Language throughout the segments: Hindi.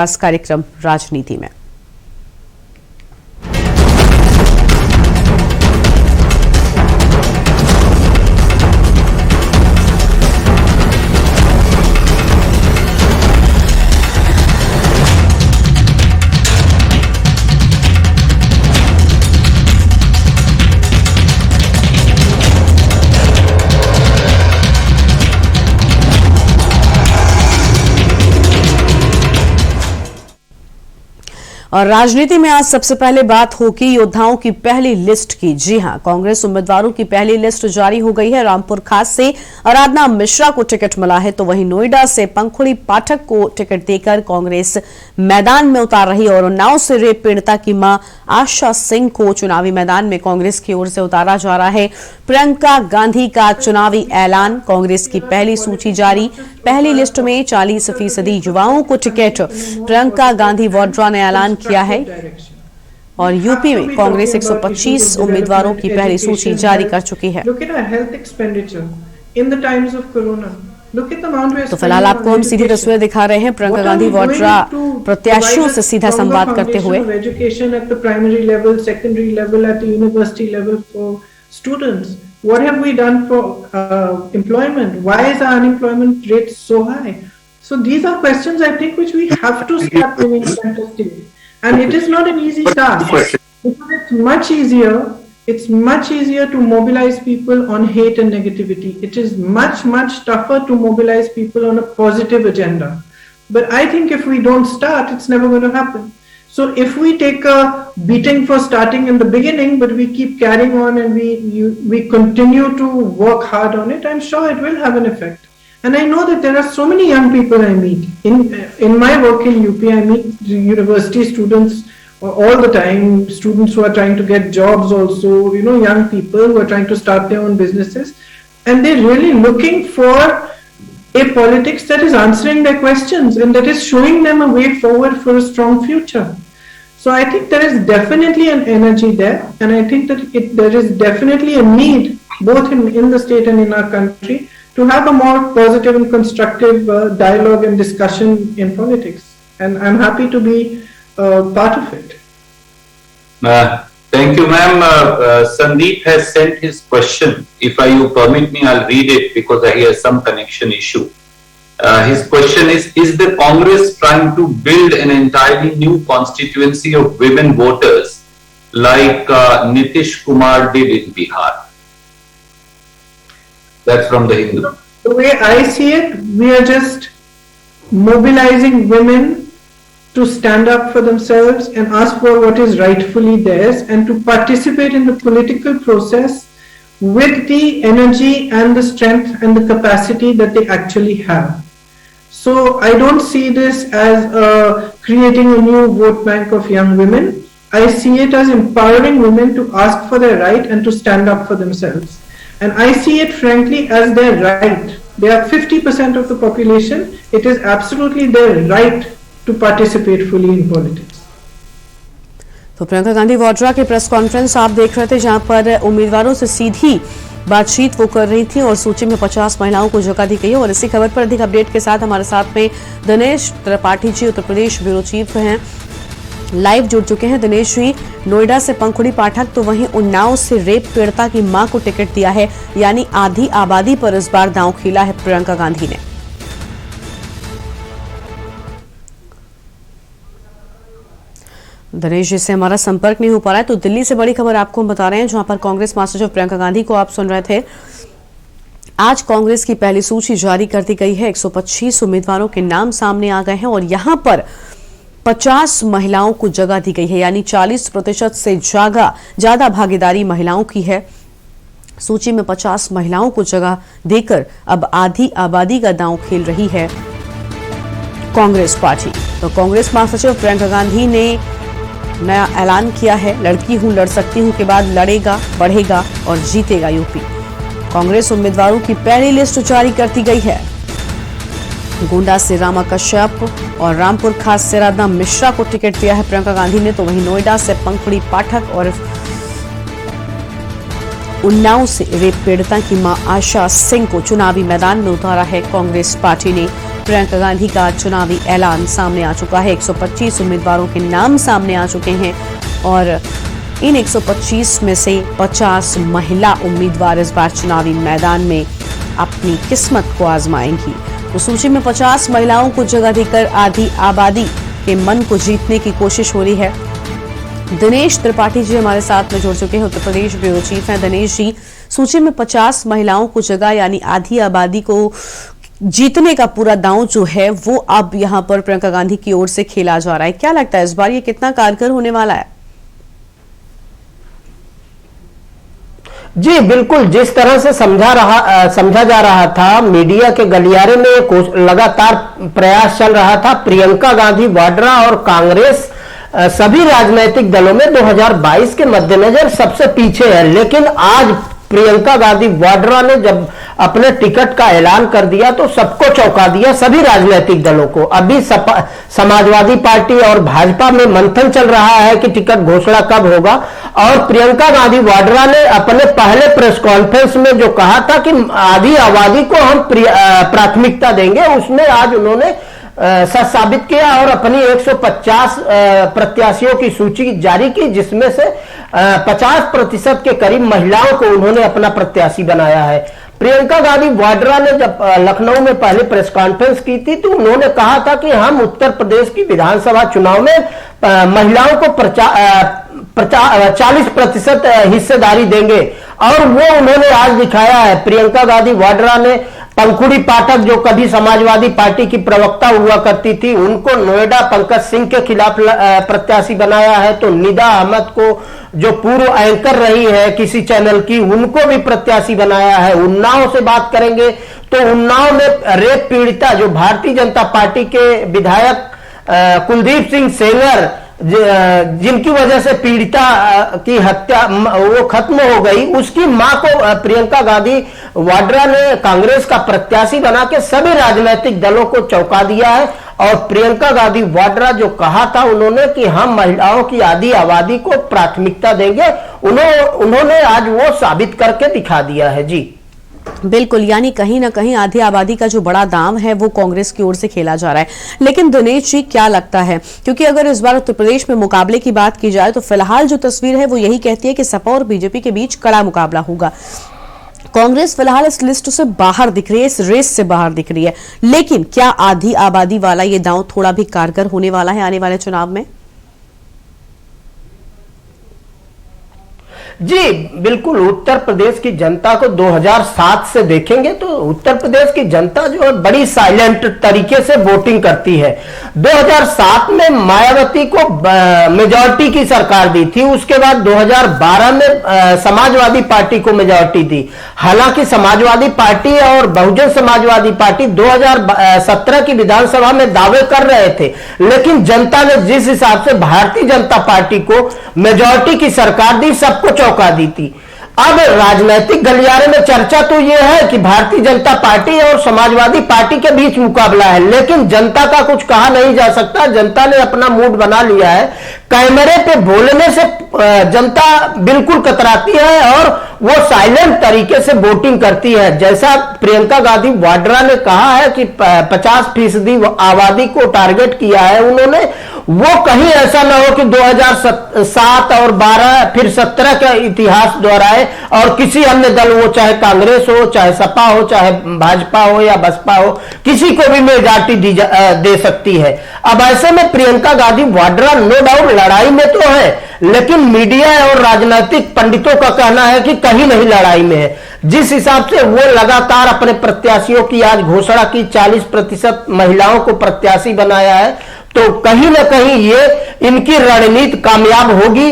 कार्यक्रम राजनीति में। और राजनीति में आज सबसे पहले बात होगी योद्धाओं की पहली लिस्ट की। जी हां, कांग्रेस उम्मीदवारों की पहली लिस्ट जारी हो गई है। रामपुर खास से आराधना मिश्रा को टिकट मिला है, तो वहीं नोएडा से पंखुड़ी पाठक को टिकट देकर कांग्रेस मैदान में उतार रही है। और उन्नाव से रेप पीड़िता की मां आशा सिंह को चुनावी मैदान में कांग्रेस की ओर से उतारा जा रहा है। प्रियंका गांधी का चुनावी ऐलान, कांग्रेस की पहली सूची जारी। पहली लिस्ट में 40% युवाओं को टिकट प्रियंका गांधी वाड्रा ने ऐलान किया है। और यूपी में कांग्रेस 125 उम्मीदवारों की पहली सूची जारी कर चुकी है। तो फिलहाल आपको हम सीधी तस्वीर दिखा रहे हैं प्रियंका गांधी वाड्रा प्रत्याशियों से सीधा संवाद करते हुए। Education at the primary level, secondary level, at the university level for students. What have we done for employment? Why is our unemployment rate so high? So these are questions I think which we have to start giving attention to. And it is not an easy task because it's much easier to mobilize people on hate and negativity. It is much tougher to mobilize people on a positive agenda. But I think if we don't start, it's never going to happen. So if we take a beating for starting in the beginning, but we keep carrying on and we continue to work hard on it, I'm sure it will have an effect. And I know that there are so many young people I meet. In my work in UP, I meet university students all the time, students who are trying to get jobs also, young people who are trying to start their own businesses. And they're really looking for a politics that is answering their questions and that is showing them a way forward for a strong future. So I think there is definitely an energy there, and I think that there is definitely a need both in the state and in our country to have a more positive and constructive dialogue and discussion in politics. And I'm happy to be part of it. Thank you, ma'am. Sandeep has sent his question. If you permit me, I'll read it because I hear some connection issue. His question is the Congress trying to build an entirely new constituency of women voters like Nitish Kumar did in Bihar? That's from the Hindu. The way I see it, we are just mobilizing women to stand up for themselves and ask for what is rightfully theirs and to participate in the political process with the energy and the strength and the capacity that they actually have. So I don't see this as creating a new vote bank of young women. I see it as empowering women to ask for their right and to stand up for themselves. And I see it frankly as their right. They are 50% of the population. It is absolutely their right to participate fully in politics. तो प्रियंका गांधी वाड्रा के प्रेस कॉन्फ्रेंस आप देख रहे थे, जहां पर उम्मीदवारों से सीधी बातचीत वो कर रही थी और सूची में 50 महिलाओं को जगह दी गई है। और इसी खबर पर अधिक अपडेट के साथ हमारे साथ में दिनेश त्रिपाठी जी, उत्तर प्रदेश ब्यूरो चीफ हैं, लाइव जुड़ चुके हैं। दिनेश जी, नोएडा से पंखुड़ी पाठक, तो वहीं उन्नाव से रेप पीड़िता की मां को टिकट दिया है, यानी आधी आबादी पर इस बार दांव खेला है प्रियंका गांधी ने। दिनेश जी से हमारा संपर्क नहीं हो पा रहा है, तो दिल्ली से बड़ी खबर आपको हम बता रहे हैं, जहां पर कांग्रेस महासचिव प्रियंका गांधी को आप सुन रहे थे। आज कांग्रेस की पहली सूची जारी कर दी गई है। 125 उम्मीदवारों के नाम सामने आ गए हैं और यहां पर 50 महिलाओं को जगह दी गई है, यानी 40% से ज्यादा भागीदारी महिलाओं की है। सूची में 50 महिलाओं को जगह देकर अब आधी आबादी का दांव खेल रही है कांग्रेस पार्टी। तो कांग्रेस महासचिव प्रियंका गांधी ने नया ऐलान किया है, लड़की हूं लड़ सकती हूं के बाद लड़ेगा, बढ़ेगा और जीतेगा यूपी। कांग्रेस उम्मीदवारों की पहली लिस्ट जारी कर दी गई है। गोंडा से रामा कश्यप और रामपुर खास से आराधना मिश्रा को टिकट दिया है प्रियंका गांधी ने, तो वहीं नोएडा से पंखुड़ी पाठक और उन्नाव से रेप पीड़िता की मां आशा सिंह को चुनावी मैदान में उतारा है कांग्रेस पार्टी ने। प्रियंका गांधी का चुनावी ऐलान सामने आ चुका है। 125 उम्मीदवारों के नाम सामने आ चुके हैं और इन 125 में से 50 महिला उम्मीदवार इस बार चुनावी मैदान में अपनी किस्मत को आजमाएंगी। तो सूची में 50 महिलाओं को जगह देकर आधी आबादी के मन को जीतने की कोशिश हो रही है। दिनेश त्रिपाठी जी हमारे साथ में जुड़ चुके हैं, उत्तर प्रदेश ब्यूरो चीफ हैं। दिनेश जी, सूची में 50 महिलाओं को जगह यानी आधी आबादी को जीतने का पूरा दांव जो है वो अब यहां पर प्रियंका गांधी की ओर से खेला जा रहा है। क्या लगता है इस बार ये कितना कारगर होने वाला है? जी बिल्कुल, जिस तरह से समझा जा रहा था, मीडिया के गलियारे में लगातार प्रयास चल रहा था। प्रियंका गांधी वाड्रा और कांग्रेस सभी राजनीतिक दलों में 2022 के मद्देनजर सबसे पीछे है, लेकिन आज प्रियंका गांधी वाड्रा ने जब अपने टिकट का ऐलान कर दिया तो सबको चौंका दिया, सभी राजनीतिक दलों को। अभी समाजवादी पार्टी और भाजपा में मंथन चल रहा है कि टिकट घोषणा कब होगा, और प्रियंका गांधी वाड्रा ने अपने पहले प्रेस कॉन्फ्रेंस में जो कहा था कि आधी आबादी को हम प्राथमिकता देंगे, उसमें आज उन्होंने सच साबित किया और अपनी 150 प्रत्याशियों की सूची जारी की, जिसमें से 50% के करीब महिलाओं को उन्होंने अपना प्रत्याशी बनाया है। प्रियंका गांधी वाड्रा ने जब लखनऊ में पहले प्रेस कॉन्फ्रेंस की थी तो उन्होंने कहा था कि हम उत्तर प्रदेश की विधानसभा चुनाव में महिलाओं को 40% हिस्सेदारी देंगे, और वो उन्होंने आज दिखाया है। प्रियंका गांधी वाड्रा ने पंखुड़ी पाठक, जो कभी समाजवादी पार्टी की प्रवक्ता हुआ करती थी, उनको नोएडा पंकज सिंह के खिलाफ प्रत्याशी बनाया है। तो निदा अहमद को, जो पूर्व एंकर रही है किसी चैनल की, उनको भी प्रत्याशी बनाया है। उन्नाव से बात करेंगे तो उन्नाव में रेप पीड़िता, जो भारतीय जनता पार्टी के विधायक कुलदीप सिंह सेंगर, जिनकी वजह से पीड़िता की हत्या वो खत्म हो गई, उसकी मां को प्रियंका गांधी वाड्रा ने कांग्रेस का प्रत्याशी बना के सभी राजनीतिक दलों को चौंका दिया है। और प्रियंका गांधी वाड्रा जो कहा था उन्होंने कि हम महिलाओं की आधी आबादी को प्राथमिकता देंगे, उन्होंने आज वो साबित करके दिखा दिया है। जी बिल्कुल, यानी कहीं ना कहीं आधी आबादी का जो बड़ा दांव है वो कांग्रेस की ओर से खेला जा रहा है। लेकिन दिनेश जी, क्या लगता है, क्योंकि अगर इस बार उत्तर प्रदेश में मुकाबले की बात की जाए तो फिलहाल जो तस्वीर है वो यही कहती है कि सपा और बीजेपी के बीच कड़ा मुकाबला होगा। कांग्रेस फिलहाल इस लिस्ट से बाहर दिख रही है, इस रेस से बाहर दिख रही है, लेकिन क्या आधी आबादी वाला ये दांव थोड़ा भी कारगर होने वाला है आने वाले चुनाव में? जी बिल्कुल, उत्तर प्रदेश की जनता को 2007 से देखेंगे तो उत्तर प्रदेश की जनता जो है बड़ी साइलेंट तरीके से वोटिंग करती है। 2007 में मायावती को मेजॉरिटी की सरकार दी थी, उसके बाद 2012 में समाजवादी पार्टी को मेजॉरिटी दी। हालांकि समाजवादी पार्टी और बहुजन समाजवादी पार्टी 2017 की विधानसभा में दावे कर रहे थे, लेकिन जनता ने जिस हिसाब से भारतीय जनता पार्टी को मेजॉरिटी की सरकार दी, सबको चौंका दी थी। अब राजनीतिक गलियारे में चर्चा तो यह है कि भारतीय जनता पार्टी और समाजवादी पार्टी के बीच मुकाबला है, लेकिन जनता का कुछ कहा नहीं जा सकता। जनता ने अपना मूड बना लिया है। कैमरे पे बोलने से जनता बिल्कुल कतराती है और वो साइलेंट तरीके से वोटिंग करती है। जैसा प्रियंका गांधी वाड्रा ने कहा है कि 50% आबादी को टारगेट किया है उन्होंने, वो कहीं ऐसा ना हो कि 2007 और 12 फिर 17 का इतिहास दोहराए और किसी अन्य दल, वो चाहे कांग्रेस हो, चाहे सपा हो, चाहे भाजपा हो या बसपा हो, किसी को भी मेजॉरिटी दे सकती है। अब ऐसे में प्रियंका गांधी वाड्रा नो डाउट लड़ाई में तो है, लेकिन मीडिया और राजनीतिक पंडितों का कहना है कि कहीं नहीं लड़ाई में है। जिस हिसाब से वो लगातार अपने प्रत्याशियों की आज घोषणा की, 40% महिलाओं को प्रत्याशी बनाया है, तो कहीं ना कहीं ये इनकी रणनीति कामयाब होगी,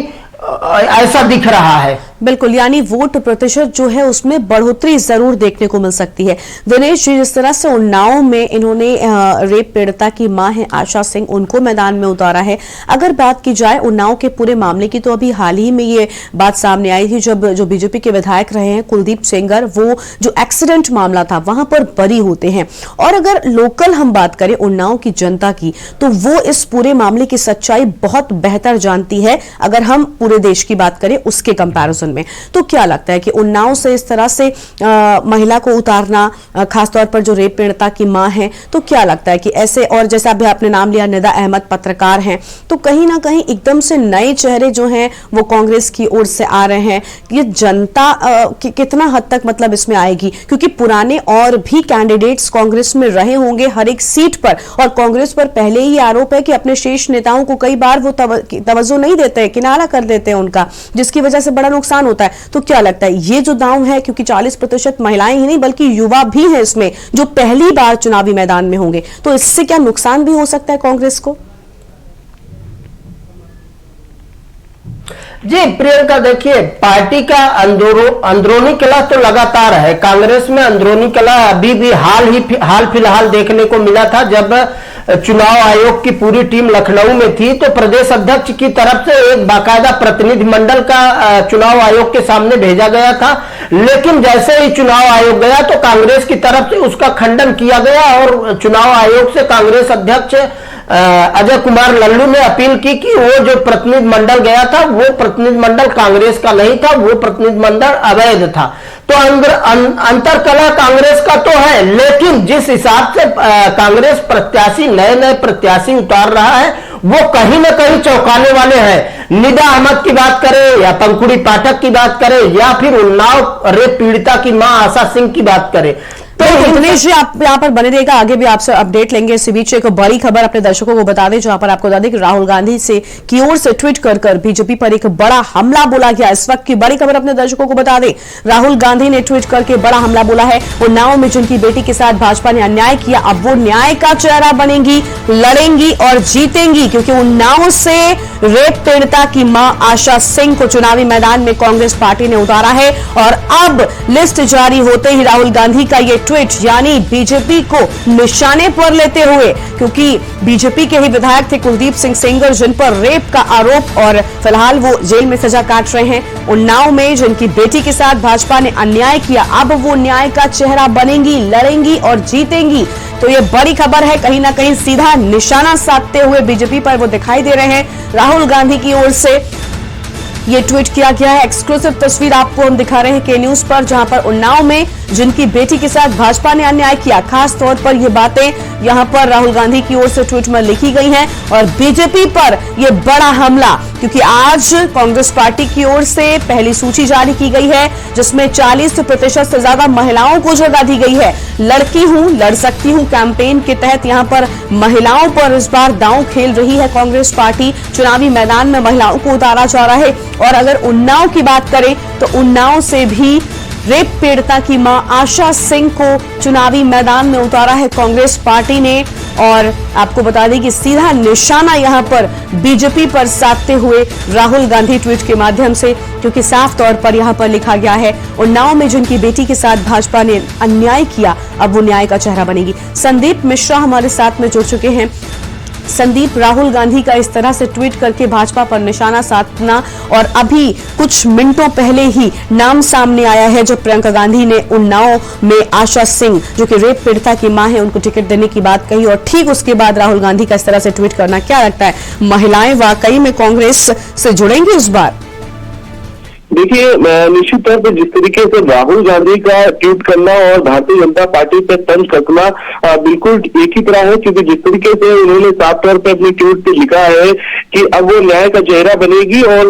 ऐसा दिख रहा है। बिल्कुल, यानी वोट प्रतिशत जो है उसमें बढ़ोतरी जरूर देखने को मिल सकती है। दिनेश जी, जिस तरह से उन्नाव में इन्होंने रेप पीड़िता की मां है आशा सिंह, उनको मैदान में उतारा है। अगर बात की जाए उन्नाव के पूरे मामले की, तो अभी हाल ही में ये बात सामने आई थी जब जो बीजेपी के विधायक रहे हैं कुलदीप सेंगर, वो जो एक्सीडेंट मामला था वहां पर बरी होते हैं। और अगर लोकल हम बात करें उन्नाव की जनता की, तो वो इस पूरे मामले की सच्चाई बहुत बेहतर जानती है अगर हम पूरे देश की बात करें उसके कंपैरिजन सिचुएशन में। तो क्या लगता है कि उन्नाव से इस तरह से महिला को उतारना, खासतौर पर जो रेप पीड़िता की मां है, तो क्या लगता है कि ऐसे, और जैसा अभी आपने नाम लिया निदा अहमद पत्रकार हैं, तो कहीं ना कहीं एकदम से नए चेहरे जो हैं वो कांग्रेस की ओर से आ रहे हैं, ये जनता कितना हद तक मतलब इसमें आएगी? क्योंकि पुराने और भी कैंडिडेट्स कांग्रेस में रहे होंगे हर एक सीट पर, और कांग्रेस पर पहले ही आरोप है कि अपने शीर्ष नेताओं को कई बार वो तवज्जो नहीं देते हैं, किनारा कर देते हैं उनका, जिसकी वजह से बड़ा नुकसान होता है। तो क्या लगता है ये जो दांव है, क्योंकि 40% महिलाएं ही नहीं बल्कि युवा भी हैं इसमें जो पहली बार चुनावी मैदान में होंगे, तो इससे क्या नुकसान भी हो सकता है कांग्रेस को? जी प्रियंका, देखिए पार्टी का अंदरूनी कलह तो लगातार है। कांग्रेस में अंदरूनी कलह अभी भी हाल फिलहाल देखने को मिला था, जब चुनाव आयोग की पूरी टीम लखनऊ में थी तो प्रदेश अध्यक्ष की तरफ से एक बाकायदा प्रतिनिधिमंडल का चुनाव आयोग के सामने भेजा गया था। लेकिन जैसे ही चुनाव आयोग गया तो कांग्रेस की तरफ से उसका खंडन किया गया और चुनाव आयोग से कांग्रेस अध्यक्ष अजय कुमार लल्लू ने अपील की कि वो जो प्रतिनिधिमंडल गया था वो प्रतिनिधिमंडल कांग्रेस का नहीं था, वो प्रतिनिधिमंडल अवैध था। तो अंतरकलह कांग्रेस का तो है, लेकिन जिस हिसाब से कांग्रेस प्रत्याशी नए प्रत्याशी उतार रहा है वो कहीं ना कहीं चौंकाने वाले हैं। निदा अहमद की बात करें या पंखुड़ी पाठक की बात करें या फिर उन्नाव रेप पीड़िता की मां आशा सिंह की बात करें, तो दिनेश जी आप यहाँ पर बने रहेगा, आगे भी आपसे अपडेट लेंगे। इसी बीच एक बड़ी खबर अपने दर्शकों को बता दें, जहां पर आपको बता दें कि राहुल गांधी से की ओर से ट्वीट कर बीजेपी पर एक बड़ा हमला बोला गया। इस वक्त की बड़ी खबर अपने दर्शकों को बता दें, राहुल गांधी ने ट्वीट करके बड़ा हमला बोला है। उन्नाव में जिनकी बेटी के साथ भाजपा ने अन्याय किया, अब वो न्याय का चेहरा बनेंगी, लड़ेंगी और जीतेंगी, क्योंकि उन्नाव से रेप पीड़िता की मां आशा सिंह को चुनावी मैदान में कांग्रेस पार्टी ने उतारा है। और अब लिस्ट जारी होते ही राहुल गांधी का ये ट्वीट यानी बीजेपी को निशाने पर लेते हुए, क्योंकि बीजेपी के ही विधायक थे कुलदीप सिंह सेंगर जिन पर रेप का आरोप और फिलहाल वो जेल में सजा काट रहे हैं। उन्नाव में जिनकी बेटी के साथ भाजपा ने अन्याय किया, अब वो न्याय का चेहरा बनेंगी, लड़ेंगी और जीतेंगी। तो ये बड़ी खबर है, कहीं ना कहीं सीधा निशाना साधते हुए बीजेपी पर वो दिखाई दे रहे हैं। राहुल गांधी की ओर से ये ट्वीट किया गया है। एक्सक्लूसिव तस्वीर आपको हम दिखा रहे हैं के न्यूज पर, जहां पर उन्नाव में जिनकी बेटी के साथ भाजपा ने अन्याय किया, खास तौर पर ये बातें यहां पर राहुल गांधी की ओर से ट्वीट में लिखी गई हैं। और बीजेपी पर यह बड़ा हमला, क्योंकि आज कांग्रेस पार्टी की ओर से पहली सूची जारी की गई है जिसमें 40% से ज्यादा महिलाओं को जगह दी गई है। लड़की हूं, लड़ सकती हूं कैंपेन के तहत यहां पर महिलाओं पर इस बार दांव खेल रही है कांग्रेस पार्टी। चुनावी मैदान में महिलाओं को उतारा जा रहा है। और अगर उन्नाव की बात करें तो उन्नाव से भी रेप पीड़िता की मां आशा सिंह को चुनावी मैदान में उतारा है कांग्रेस पार्टी ने। और आपको बता दें कि सीधा निशाना यहां पर बीजेपी पर साधते हुए राहुल गांधी ट्वीट के माध्यम से, क्योंकि साफ तौर पर यहां पर लिखा गया है उन्नाव में जिनकी बेटी के साथ भाजपा ने अन्याय किया, अब वो न्याय का चेहरा बनेगी। संदीप मिश्रा हमारे साथ में जुड़ चुके हैं। संदीप, राहुल गांधी का इस तरह से ट्वीट करके भाजपा पर निशाना साधना, और अभी कुछ मिनटों पहले ही नाम सामने आया है जब प्रियंका गांधी ने उन्नाव में आशा सिंह जो कि रेप पीड़िता की मां है उनको टिकट देने की बात कही, और ठीक उसके बाद राहुल गांधी का इस तरह से ट्वीट करना, क्या लगता है महिलाएं वाकई में कांग्रेस से जुड़ेंगी इस बार? देखिए, निश्चित तौर पर जिस तरीके से राहुल गांधी का ट्वीट करना और भारतीय जनता पार्टी पर तंज कसना बिल्कुल एक ही तरह है, क्योंकि जिस तरीके से उन्होंने साफ तौर पर अपने ट्वीट पे लिखा है कि अब वो न्याय का चेहरा बनेगी और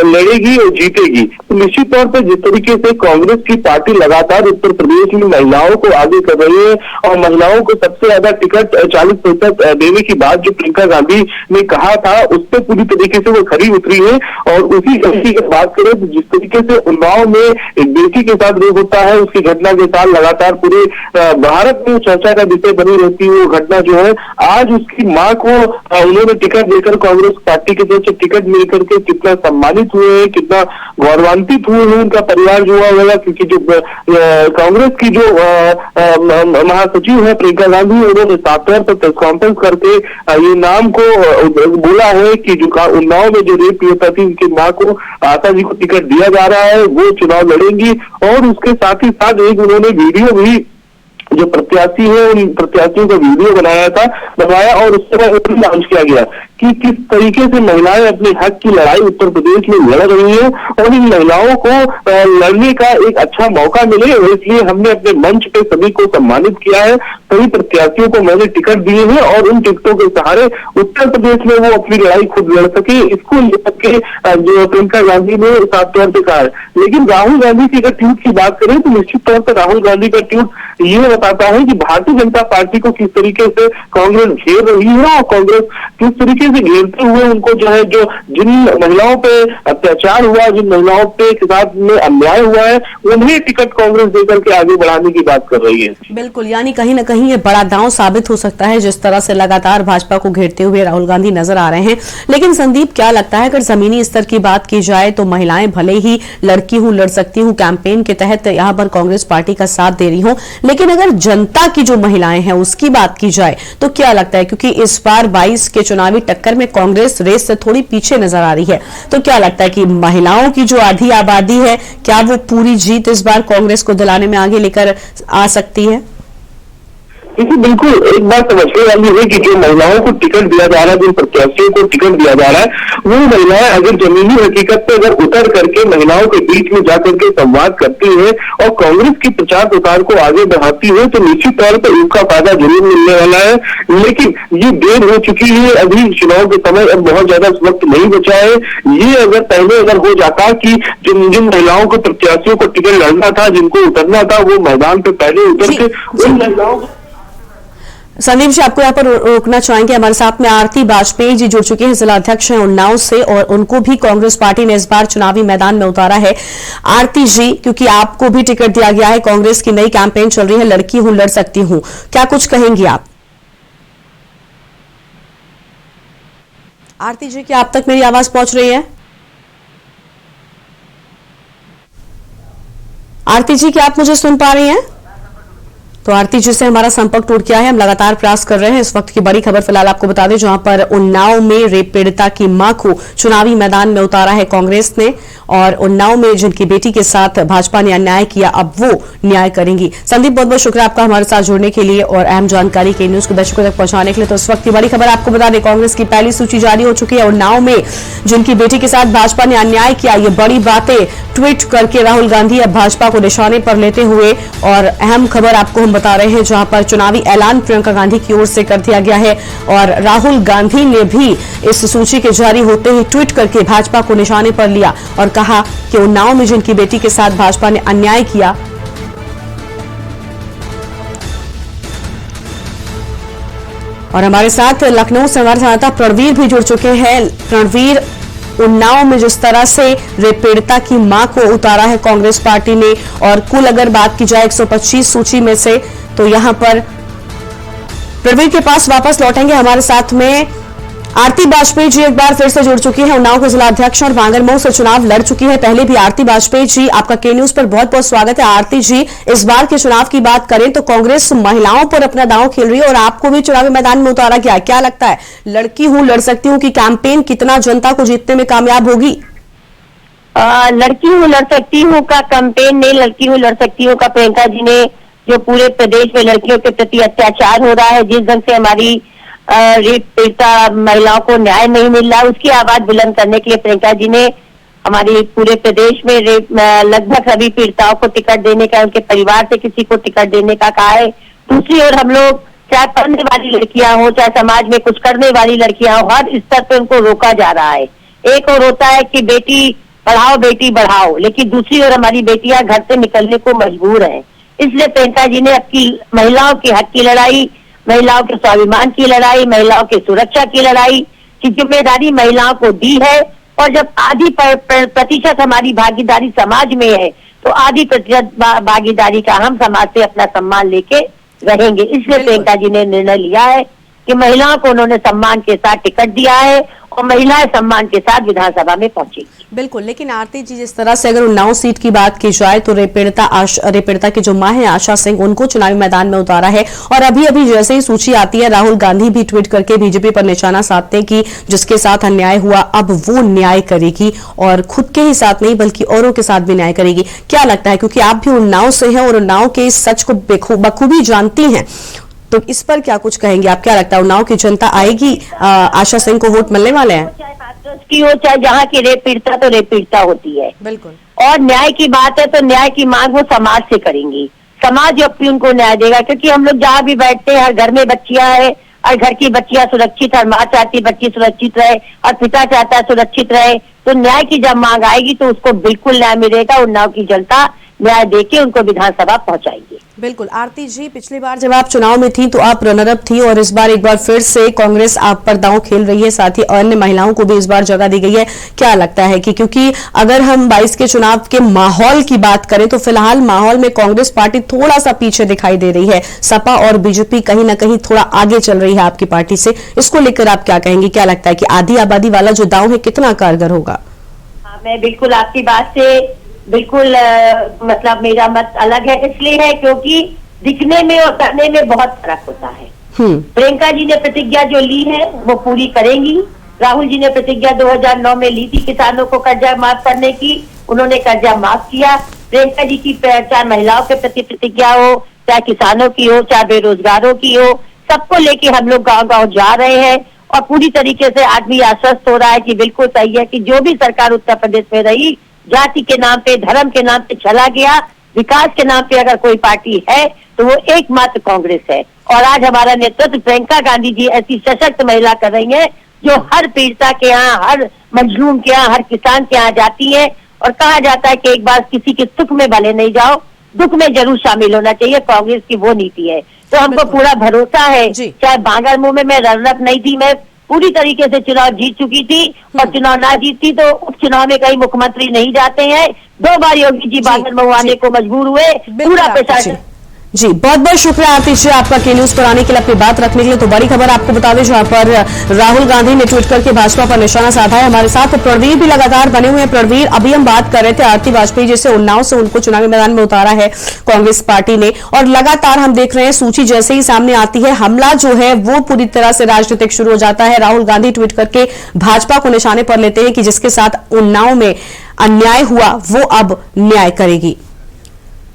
लड़ेगी और जीतेगी। तो निश्चित तौर पर जिस तरीके से कांग्रेस की पार्टी लगातार उत्तर प्रदेश में महिलाओं को आगे कर रही है और महिलाओं को सबसे ज्यादा टिकट 40% देने की बात जो प्रियंका गांधी ने कहा था उस पर पूरी तरीके से वो खरी उतरी है। और उसी की बात करें तो जिस तरीके से उन्नाव में एक बेटी के साथ रेप होता है, उसकी घटना के साथ लगातार पूरे भारत में चर्चा का विषय बनी रहती है। वो घटना जो है, आज उसकी मां को उन्होंने टिकट देकर कांग्रेस पार्टी के तरफ से टिकट मिलकर के कितना सम्मानित हुए हैं, कितना गौरवान्वित हुए हैं उनका परिवार जो होगा, क्योंकि जो कांग्रेस की जो महासचिव है प्रियंका गांधी, उन्होंने साफ तौर पर प्रेस कॉन्फ्रेंस करके ये नाम को बोला है कि जो उन्नाव में जो रेप पीड़िता थी उनकी मां को आशा जी को टिकट दिया जा रहा है, वो चुनाव लड़ेंगी। और उसके साथ ही साथ एक उन्होंने वीडियो भी जो प्रत्याशी है उन प्रत्याशियों का वीडियो बनाया और उसके बाद लॉन्च किया गया कि किस तरीके से महिलाएं अपने हक की लड़ाई उत्तर प्रदेश में लड़ रही हैं और इन महिलाओं को लड़ने का एक अच्छा मौका मिले, इसलिए हमने अपने मंच पे सभी को सम्मानित किया है। सभी प्रत्याशियों को मैंने टिकट दिए हैं और उन टिकटों के सहारे उत्तर प्रदेश में वो अपनी लड़ाई खुद लड़ सके, इसको लेकर के जो प्रियंका गांधी ने साफ तौर पर कहा है। लेकिन राहुल गांधी की अगर ट्वीट की बात करें तो निश्चित तौर पर राहुल गांधी का ट्वीट ये बताता है कि भारतीय जनता पार्टी को किस तरीके से कांग्रेस घेर रही है और कांग्रेस किस तरीके से घेरते हुए उनको जो है, जो जिन महिलाओं पे अत्याचार हुआ, जिन महिलाओं पे के साथ में अन्याय हुआ है, उन्हें टिकट कांग्रेस देकर के आगे बढ़ाने की बात कर रही है। बिल्कुल, यानी कहीं ना कहीं ये बड़ा दांव साबित हो सकता है जिस तरह से लगातार भाजपा को घेरते हुए राहुल गांधी नजर आ रहे हैं। लेकिन संदीप, क्या लगता है अगर जमीनी स्तर की बात की जाए तो महिलाएं भले ही लड़की हूं लड़ सकती हूं कैंपेन के तहत यहां पर कांग्रेस पार्टी का साथ दे रही हूं, लेकिन अगर जनता की जो महिलाएं हैं उसकी बात की जाए तो क्या लगता है, क्योंकि इस बार 22 के चुनावी टक्कर में कांग्रेस रेस से थोड़ी पीछे नजर आ रही है, तो क्या लगता है कि महिलाओं की जो आधी आबादी है क्या वो पूरी जीत इस बार कांग्रेस को दिलाने में आगे लेकर आ सकती है? देखिए, बिल्कुल एक बात समझने वाली है कि जो महिलाओं को टिकट दिया जा रहा है, जिन प्रत्याशियों को टिकट दिया जा रहा है, वो महिलाएं अगर जमीनी हकीकत पे अगर उतर करके महिलाओं के बीच में जाकर के संवाद करती है और कांग्रेस की प्रचार प्रसार को आगे बढ़ाती है तो निश्चित तौर पर इसका फायदा जरूर मिलने वाला है। लेकिन ये देर हो चुकी है, अभी चुनाव के समय अब बहुत ज्यादा वक्त नहीं बचा है। ये अगर पहले अगर हो जाता कि जिन महिलाओं को प्रत्याशियों को टिकट लड़ना था, जिनको उतरना था, वो मैदान पे पहले उतर के उन महिलाओं। संदीप जी, आपको यहाँ पर रोकना चाहेंगे। हमारे साथ में आरती वाजपेयी जी जुड़ चुके हैं, जिला अध्यक्ष हैं उन्नाव से, और उनको भी कांग्रेस पार्टी ने इस बार चुनावी मैदान में उतारा है। आरती जी, क्योंकि आपको भी टिकट दिया गया है, कांग्रेस की नई कैंपेन चल रही है, लड़की हूं लड़ सकती हूं, क्या कुछ कहेंगी आप? आरती जी, क्या आप तक मेरी आवाज पहुंच रही है? आरती जी, क्या आप मुझे सुन पा रही हैं? तो आरती जी से हमारा संपर्क टूट गया है। हम लगातार प्रयास कर रहे हैं। इस वक्त की बड़ी खबर फिलहाल आपको बता दें, जहां पर उन्नाव में रेप पीड़िता की मां को चुनावी मैदान में उतारा है कांग्रेस ने, और उन्नाव में जिनकी बेटी के साथ भाजपा ने अन्याय किया अब वो न्याय करेंगी। संदीप, बहुत बहुत शुक्रिया आपका हमारे साथ जुड़ने के लिए और अहम जानकारी के न्यूज को दर्शकों तक पहुंचाने के लिए। तो इस वक्त की बड़ी खबर आपको बता दें, कांग्रेस की पहली सूची जारी हो चुकी है। उन्नाव में जिनकी बेटी के साथ भाजपा ने अन्याय किया, ये बड़ी बातें ट्वीट करके राहुल गांधी अब भाजपा को निशाने पर लेते हुए, और अहम खबर आपको हम बता रहे हैं जहां पर चुनावी ऐलान प्रियंका गांधी की ओर से कर दिया गया है, और राहुल गांधी ने भी इस सूची के जारी होते ही ट्वीट करके भाजपा को निशाने पर लिया और कहा कि उन्नाव में जिनकी बेटी के साथ भाजपा ने अन्याय किया, और हमारे साथ लखनऊ से हमारे संवाददाता प्रणवीर भी जुड़ चुके हैं। प्रणवीर, उन्नाव में जिस तरह से रेप पीड़िता की मां को उतारा है कांग्रेस पार्टी ने, और कुल अगर बात की जाए 125 सूची में से, तो यहां पर प्रवीण के पास वापस लौटेंगे। हमारे साथ में आरती वाजपेयी जी एक बार फिर से जुड़ चुकी है, उन्नाव के जिला अध्यक्ष और बांगरमऊ से चुनाव लड़ चुकी है पहले भी। आरती वाजपेयी जी, आपका के न्यूज पर बहुत बहुत स्वागत है। आरती जी, इस बार के चुनाव की बात करें तो कांग्रेस महिलाओं पर अपना दांव खेल रही है और आपको भी चुनावी मैदान में उतारा गया। क्या लगता है, लड़की हूं लड़ सकती हूं की कैंपेन कितना जनता को जीतने में कामयाब होगी? लड़की हूँ लड़ सकती हूँ का कैंपेन नहीं, लड़की हूँ लड़ सकती हूँ का प्रियंका जी ने जो पूरे प्रदेश में लड़कियों के प्रति अत्याचार हो रहा है, जिस ढंग से हमारी रेप पीड़िता महिलाओं को न्याय नहीं मिल रहा है, उसकी आवाज बुलंद करने के लिए प्रियंका जी ने हमारी पूरे प्रदेश में लगभग सभी पीड़िताओं को टिकट देने का, उनके परिवार से किसी को टिकट देने का कहा है। दूसरी ओर हम लोग, चाहे पढ़ने वाली लड़कियां हो, चाहे समाज में कुछ करने वाली लड़कियां हो, हर स्तर पर उनको रोका जा रहा है। एक और होता है कि बेटी पढ़ाओ बेटी बढ़ाओ, लेकिन दूसरी ओर हमारी बेटियां घर से निकलने को मजबूर हैं। इसलिए प्रियंका जी ने अपनी महिलाओं के हक की लड़ाई, महिलाओं के स्वाभिमान की लड़ाई, महिलाओं की सुरक्षा की लड़ाई की जिम्मेदारी महिलाओं को दी है। और जब आधी प्रतिशत हमारी भागीदारी समाज में है, तो आधी प्रतिशत भागीदारी का हम समाज से अपना सम्मान लेके रहेंगे। इसलिए प्रियंका जी ने निर्णय लिया है कि महिलाओं को उन्होंने सम्मान के साथ टिकट दिया है और महिलाएं सम्मान के साथ विधानसभा में पहुंचेगी। बिल्कुल, लेकिन आरती जी, जिस तरह से अगर उन्नाव सीट की बात की जाए तो रेप पीड़िता की जो मां है आशा सिंह, उनको चुनावी मैदान में उतारा है, और अभी अभी जैसे ही सूची आती है राहुल गांधी भी ट्वीट करके बीजेपी पर निशाना साधते हैं कि जिसके साथ अन्याय हुआ अब वो न्याय करेगी, और खुद के ही साथ नहीं बल्कि औरों के साथ भी न्याय करेगी। क्या लगता है, क्योंकि आप भी उन्नाव से हैं और उन्नाव के इस सच को बखूबी जानती हैं, तो इस पर क्या कुछ कहेंगे आप? क्या लगता है उन्नाव की जनता आएगी, आशा सिंह को वोट मिलने वाले हैं? चाहे हाथरस की हो, चाहे जहाँ की रेप पीड़िता, तो रेप पीड़िता होती है। बिल्कुल। और न्याय की बात है तो न्याय की मांग वो समाज से करेंगी, समाज अपनी उनको न्याय देगा। क्योंकि हम लोग जहाँ भी बैठते हैं, हर घर में बच्चियां हैं, और घर की बच्चियां सुरक्षित, और माँ चाहती है बच्ची सुरक्षित रहे, और पिता चाहता है सुरक्षित रहे। तो न्याय की जब मांग आएगी तो उसको बिल्कुल न्याय मिलेगा। उन्नाव की जनता न्याय देके उनको विधानसभा पहुंचाएगी। बिल्कुल। आरती जी, पिछली बार जब आप चुनाव में थी तो आप रनर अप थी, और इस बार एक बार फिर से कांग्रेस आप पर दांव खेल रही है, साथ ही अन्य महिलाओं को भी इस बार जगह दी गई है। क्या लगता है कि क्योंकि अगर हम 22 के चुनाव के माहौल की बात करें तो फिलहाल माहौल में कांग्रेस पार्टी थोड़ा सा पीछे दिखाई दे रही है, सपा और बीजेपी कहीं ना कहीं थोड़ा आगे चल रही है आपकी पार्टी से, इसको लेकर आप क्या कहेंगे? क्या लगता है कि आधी आबादी वाला जो दांव है कितना कारगर होगा? हाँ, मैं बिल्कुल आपकी बात से बिल्कुल मतलब मेरा मत अलग है। इसलिए है क्योंकि दिखने में और करने में बहुत फर्क होता है। प्रियंका जी ने प्रतिज्ञा जो ली है वो पूरी करेंगी। राहुल जी ने प्रतिज्ञा 2009 में ली थी किसानों को कर्जा माफ करने की, उन्होंने कर्जा माफ किया। प्रियंका जी की चाहे महिलाओं के प्रति प्रतिज्ञा हो, चाहे किसानों की हो, चाहे बेरोजगारों की हो, सबको लेके हम लोग गाँव गाँव जा रहे हैं। और पूरी तरीके से आदमी आश्वस्त हो रहा है कि बिल्कुल सही है कि जो भी सरकार उत्तर प्रदेश में रही, जाति के नाम पे, धर्म के नाम पे चला गया, विकास के नाम पे अगर कोई पार्टी है तो वो एकमात्र कांग्रेस है। और आज हमारा नेतृत्व प्रियंका गांधी जी ऐसी सशक्त महिला कर रही हैं जो हर पीड़िता के यहाँ, हर मजलूम के यहाँ, हर किसान के यहाँ जाती है। और कहा जाता है कि एक बार किसी के सुख में भले नहीं जाओ, दुख में जरूर शामिल होना चाहिए। कांग्रेस की वो नीति है। तो हमको पूरा भरोसा है, चाहे बांगरमुंह में मैं रनअप नहीं थी, मैं पूरी तरीके से चुनाव जीत चुकी थी, और चुनाव ना जीतती तो उपचुनाव में कहीं मुख्यमंत्री नहीं जाते हैं। 2 बार योगी जी बांगरमुंह आने को मजबूर हुए। पूरा प्रशासन जी, बहुत बहुत शुक्रिया आरती जी आपका के न्यूज पर आने के लिए, अपनी बात रखने के लिए। तो बड़ी खबर आपको बता दें, जहां पर राहुल गांधी ने ट्वीट करके भाजपा पर निशाना साधा है। हमारे साथ प्रवीर भी लगातार बने हुए हैं। प्रवीर, अभी हम बात कर रहे थे आरती वाजपेयी जैसे उन्नाव से उनको चुनावी मैदान में उतारा है कांग्रेस पार्टी ने, और लगातार हम देख रहे हैं सूची जैसे ही सामने आती है हमला जो है वो पूरी तरह से राजनीतिक शुरू हो जाता है। राहुल गांधी ट्वीट करके भाजपा को निशाने पर लेते हैं कि जिसके साथ उन्नाव में अन्याय हुआ वो अब न्याय करेगी।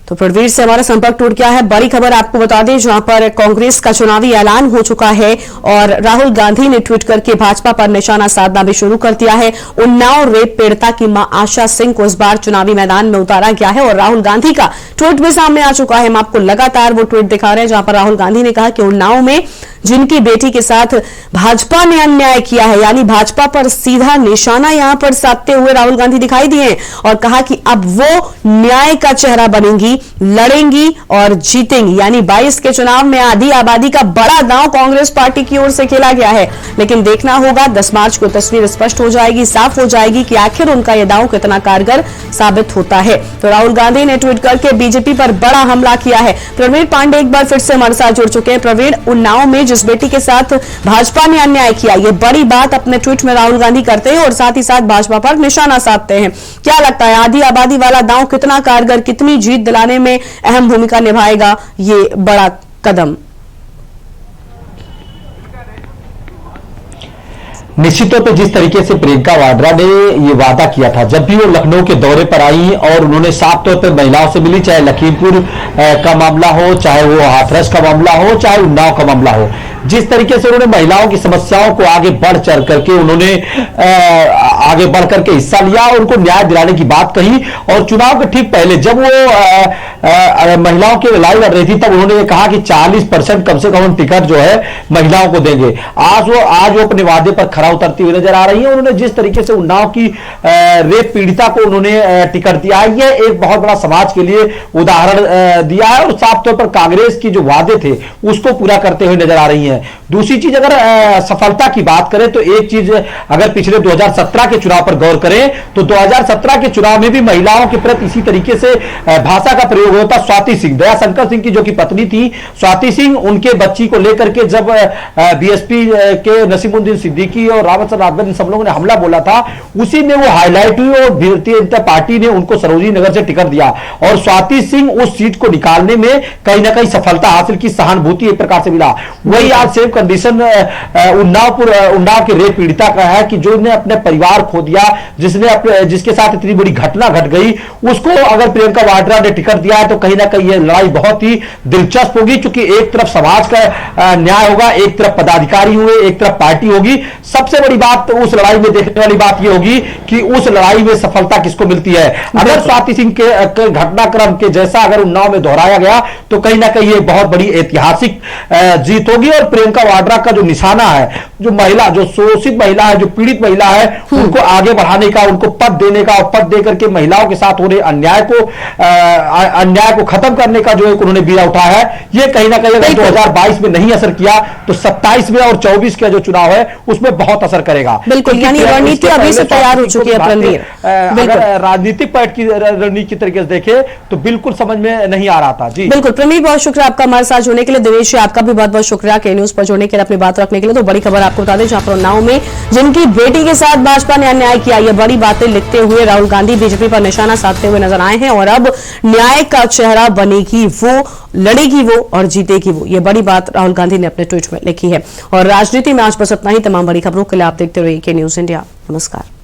तो प्रवीर से हमारा संपर्क टूट गया है। बड़ी खबर आपको बता दें, जहां पर कांग्रेस का चुनावी ऐलान हो चुका है और राहुल गांधी ने ट्वीट करके भाजपा पर निशाना साधना भी शुरू कर दिया है। उन्नाव रेप पीड़िता की मां आशा सिंह को इस बार चुनावी मैदान में उतारा गया है, और राहुल गांधी का ट्वीट भी सामने आ चुका है। हम आपको लगातार वो ट्वीट दिखा रहे हैं, जहां पर राहुल गांधी ने कहा कि उन्नाव में जिनकी बेटी के साथ भाजपा ने अन्याय किया है, यानी भाजपा पर सीधा निशाना यहां पर साधते हुए राहुल गांधी दिखाई दिए, और कहा कि अब वो न्याय का चेहरा बनेंगी, लड़ेंगी और जीतेंगी। यानी 22 के चुनाव में आधी आबादी का बड़ा दांव कांग्रेस पार्टी की ओर से खेला गया है। लेकिन देखना होगा 10 मार्च को तस्वीर स्पष्ट हो जाएगी, साफ हो जाएगी कि आखिर उनका यह दांव कितना कारगर साबित होता है। तो राहुल गांधी ने ट्वीट करके बीजेपी पर बड़ा हमला किया है। प्रवीण पांडे एक बार फिर से हमारे साथ जुड़ चुके हैं। प्रवीण, उन्नाव में जिस बेटी के साथ भाजपा ने अन्याय किया, ये बड़ी बात अपने ट्वीट में राहुल गांधी करते हैं और साथ ही साथ भाजपा पर निशाना साधते हैं। क्या लगता है आधी आबादी वाला दांव कितना कारगर, कितनी जीत दिलाने में अहम भूमिका निभाएगा ये बड़ा कदम? निश्चित तौर पर जिस तरीके से प्रियंका वाड्रा ने ये वादा किया था, जब भी वो लखनऊ के दौरे पर आई और उन्होंने साफ तौर पर महिलाओं से मिली, चाहे लखीमपुर का मामला हो, चाहे वो हाथरस का मामला हो, चाहे उन्नाव का मामला हो, जिस तरीके से उन्होंने महिलाओं की समस्याओं को आगे बढ़ चढ़ करके उन्होंने आगे बढ़ करके हिस्सा लिया और उनको न्याय दिलाने की बात कही। और चुनाव के ठीक पहले जब वो महिलाओं की लड़ाई लड़ रही थी, तब उन्होंने कहा कि 40% कम से कम टिकट जो है महिलाओं को देंगे। आज वो अपने वादे पर खरा उतरती हुई नजर आ रही है। उन्होंने जिस तरीके से उन्नाव की रेप पीड़िता को उन्होंने टिकट दिया है, यह एक बहुत बड़ा समाज के लिए उदाहरण दिया है और साफ तौर पर कांग्रेस की जो वादे थे उसको पूरा करते हुए नजर आ रही है। दूसरी चीज, अगर सफलता की बात करें तो एक चीज, अगर पिछले 2017 के चुनाव पर गौर करें तो 2017 के चुनाव में भी महिलाओं के प्रति इसी तरीके से भाषा का प्रयोग होता। स्वाति सिंह, दयाशंकर सिंह की जो कि पत्नी थी स्वाति सिंह, उनके बच्ची को लेकर के जब बीएसपी के नसीमुद्दीन सिद्दीकी और रावत राजभर सब लोगों ने हमला बोला था, उसी में वो हाईलाइट हुई और भारतीय जनता पार्टी ने उनको सरोजिनी नगर से टिकट दिया और स्वाति सिंह उस सीट को निकालने में कहीं ना कहीं सफलता हासिल की, सहानुभूति एक प्रकार से मिला। वही आज सवाल सेम कंडीशन उन्नाव के रेप पीड़िता का है कि जो ने अपने परिवार खो दिया, जिसके साथ इतनी बड़ी घटना घट गई, उसको अगर प्रियंका वाड्रा ने टिकट दिया है तो कहीं ना कहीं यह लड़ाई बहुत ही दिलचस्प होगी, क्योंकि एक तरफ समाज का न्याय होगा, एक तरफ पदाधिकारी हुए, एक तरफ पार्टी होगी। सबसे बड़ी बात उस लड़ाई में देखने वाली बात यह होगी कि उस लड़ाई में सफलता किसको मिलती है। अगर स्वाति सिंह के घटनाक्रम के जैसा अगर उन्नाव में दोहराया गया तो कहीं ना कहीं एक बहुत बड़ी ऐतिहासिक जीत होगी। और प्रियंका वाड्रा का जो निशाना है, जो महिला, जो शोषित महिला है, जो पीड़ित महिला है, उनको आगे बढ़ाने का, उनको पद देने का, और पद देकर के महिलाओं के साथ हो रहे अन्याय को खत्म करने का जो एक उन्होंने बीड़ा उठाया है, ये कहीं ना कहीं अगर 2022 में नहीं असर किया तो 27 में और 24 का जो चुनाव है उसमें बहुत असर करेगा। बिल्कुल, यानी रणनीति अभी से तैयार हो चुकी है रणवीर। अगर राजनीतिक पार्ट की रणनीति की तरीके से देखे तो बिल्कुल समझ में नहीं आ रहा था। जी बिल्कुल प्रवीण, बहुत शुक्रिया आपका हमारे साथ जुड़ने के लिए। दिनेश जी, आपका भी बहुत बहुत शुक्रिया के न्यूज पर जुड़ने के लिए, अपनी बात रखने के लिए। तो बड़ी खबर आपको बता दें, जहां पर उन्नाव में जिनकी बेटी के साथ भाजपा ने अन्याय किया, ये बड़ी बातें लिखते हुए राहुल गांधी बीजेपी पर निशाना साधते हुए नजर आए हैं। और अब न्याय का चेहरा बनेगी वो, लड़ेगी वो और जीतेगी वो, ये बड़ी बात राहुल गांधी ने अपने ट्वीट में लिखी है। और राजनीति में आज बस इतना ही। तमाम बड़ी खबरों के लिए आप देखते रहिए के न्यूज इंडिया। नमस्कार।